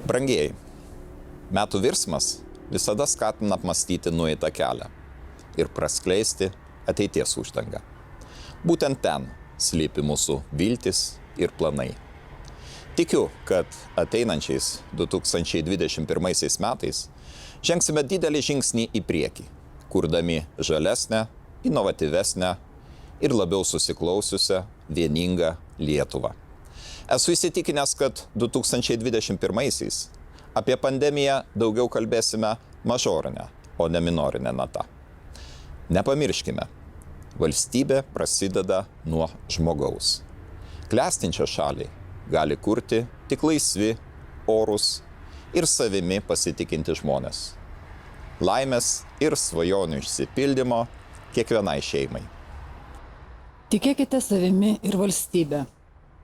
Brangieji, metų virsmas visada skatina apmąstyti nueitą kelią ir praskleisti ateities uždangą. Būtent ten slypi mūsų viltis ir planai. Tikiu, kad ateinančiais 2021 metais žengsime didelį žingsnį į priekį, kurdami žalesnę, inovatyvesnę ir labiau susiklausiusią vieningą Lietuvą. Esu įsitikinęs, kad 2021 apie pandemiją daugiau kalbėsime mažorinę, o ne minorinę natą. Nepamirškime, valstybė prasideda nuo žmogaus. Klestinčią šalį gali kurti tik laisvi, orūs ir savimi pasitikinti žmonės. Laimės ir svajonių išsipildymo kiekvienai šeimai. Tikėkite savimi ir valstybę.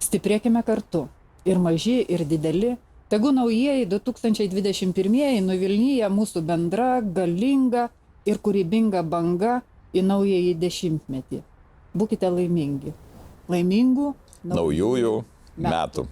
Stiprėkime kartu. Ir maži, ir dideli. Tegu naujieji 2021 nuvilnyja mūsų bendra, galinga ir kūrybinga banga į naująjį dešimtmetį. Būkite laimingi. Laimingų Naujųjų metų.